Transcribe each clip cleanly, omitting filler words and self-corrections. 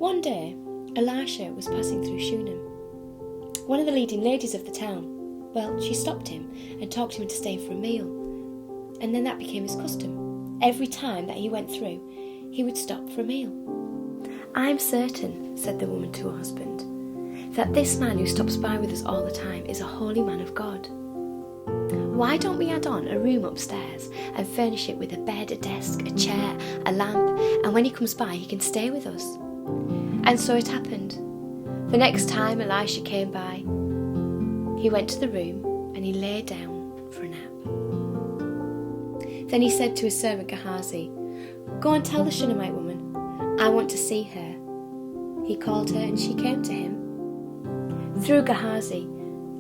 One day, Elisha was passing through Shunem. One of the leading ladies of the town, she stopped him and talked him into staying for a meal. And then that became his custom. Every time that he went through, he would stop for a meal. "I'm certain," said the woman to her husband, "that this man who stops by with us all the time is a holy man of God. Why don't we add on a room upstairs and furnish it with a bed, a desk, a chair, a lamp, and when he comes by he can stay with us?" And so it happened. The next time Elisha came by, he went to the room and he lay down for a nap. Then he said to his servant Gehazi, "Go and tell the Shunammite woman, I want to see her." He called her and she came to him. Through Gehazi,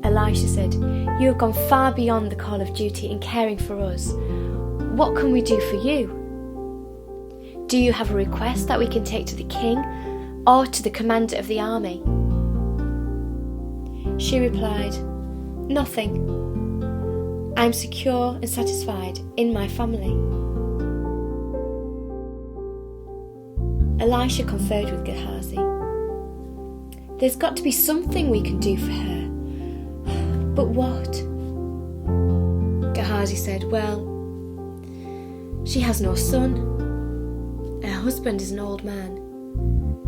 Elisha said, "You have gone far beyond the call of duty in caring for us. What can we do for you? Do you have a request that we can take to the king or to the commander of the army?" She replied, "Nothing. I am secure and satisfied in my family." Elisha conferred with Gehazi. "There's got to be something we can do for her. But what?" Gehazi said, "She has no son. Her husband is an old man."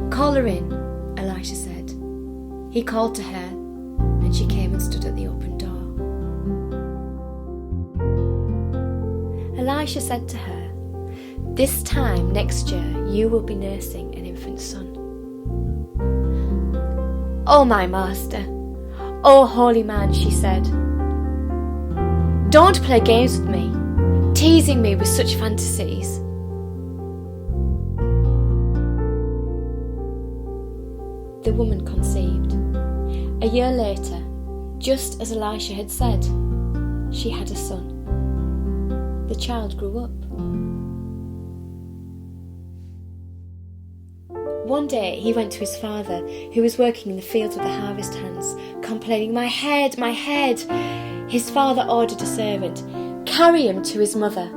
"Call her in," Elisha said. He called to her, and she came and stood at the open door. Elisha said to her, "This time next year you will be nursing an infant son." "Oh, my master, oh, holy man," she said, "don't play games with me, teasing me with such fantasies." The woman conceived. A year later, just as Elisha had said, she had a son. The child grew up. One day he went to his father, who was working in the fields with the harvest hands, complaining, "My head, my head." His father ordered a servant, "Carry him to his mother."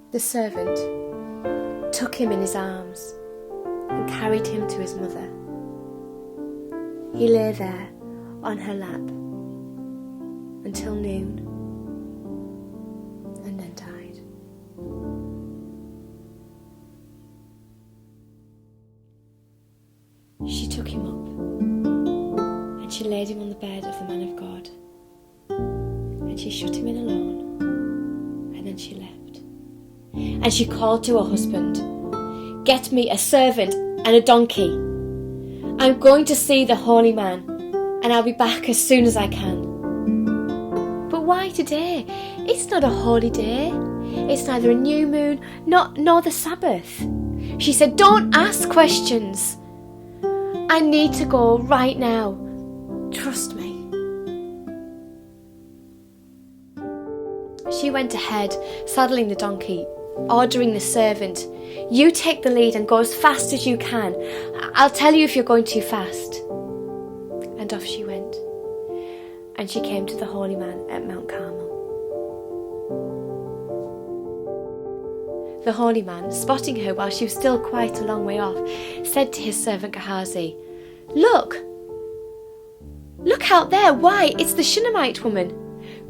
The servant took him in his arms and carried him to his mother. He lay there on her lap until noon and then died. She took him up and she laid him on the bed of the man of God, and she shut him in alone, and then she left. And she called to her husband, "Get me a servant and a donkey. I'm going to see the holy man, and I'll be back as soon as I can." "But why today? It's not a holy day. It's neither a new moon nor the Sabbath." She said, "Don't ask questions. I need to go right now. Trust me." She went ahead, saddling the donkey, ordering the servant, "You take the lead and go as fast as you can. I'll tell you if you're going too fast." And off she went, and she came to the holy man at Mount Carmel. The holy man, spotting her while she was still quite a long way off, said to his servant Gehazi, Look out there. Why, it's the Shunammite woman.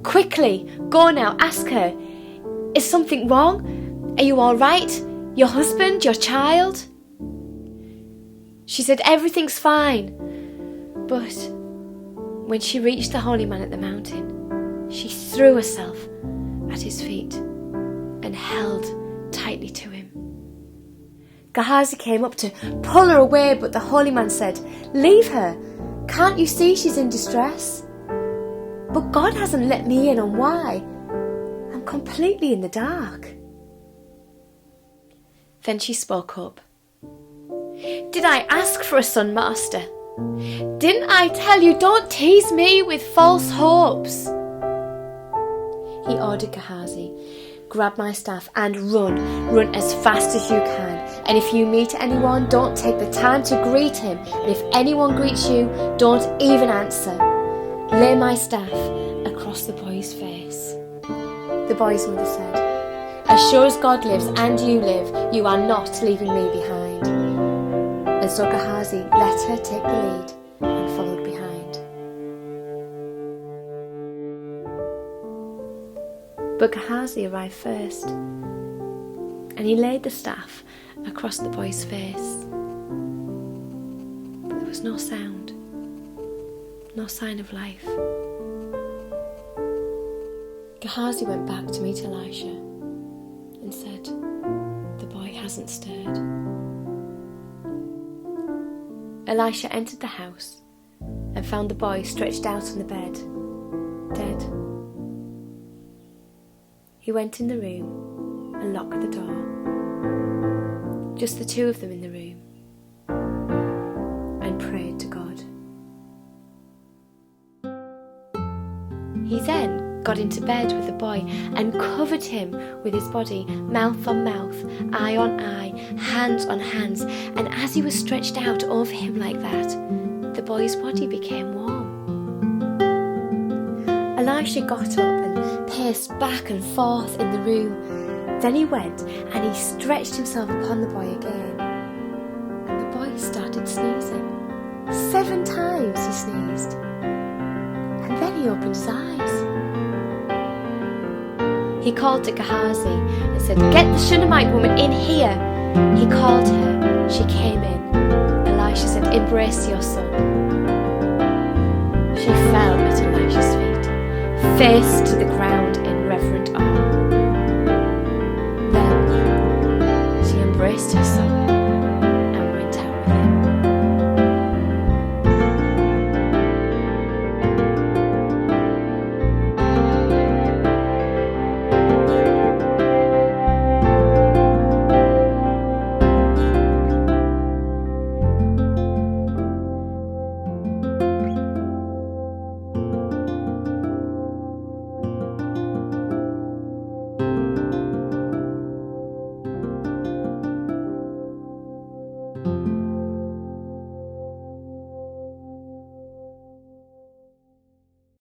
Quickly, go now, ask her, is something wrong? Are you all right? Your husband, your child?" She said, "Everything's fine." But when she reached the holy man at the mountain, she threw herself at his feet and held tightly to him. Gehazi came up to pull her away, but the holy man said, "Leave her. Can't you see she's in distress? But God hasn't let me in on why. I'm completely in the dark." Then she spoke up. "Did I ask for a son, master? Didn't I tell you, don't tease me with false hopes?" He ordered Gehazi, "Grab my staff and run as fast as you can. And if you meet anyone, don't take the time to greet him. And if anyone greets you, don't even answer. Lay my staff across the boy's face." The boy's mother said, "As sure as God lives and you live, you are not leaving me behind." and so Gehazi let her take the lead and followed behind. But Gehazi arrived first, and he laid the staff across the boy's face. But there was no sound, no sign of life. Gehazi went back to meet Elisha and said, "The boy hasn't stirred." Elisha entered the house and found the boy stretched out on the bed, dead. He went in the room and locked the door. Just the two of them in the room, and prayed to God. He then got into bed with the boy and covered him with his body, mouth on mouth, eye on eye, hands on hands, and as he was stretched out over him like that, the boy's body became warm. Elisha got up and paced back and forth in the room. Then he went and he stretched himself upon the boy again, and the boy started sneezing. 7 times he sneezed, and then he opened his eyes. He called to Gehazi and said, "Get the Shunammite woman in here." He called her. She came in. Elisha said, "Embrace your son." She fell at Elisha's feet, face to the ground in reverent awe. Then she embraced her son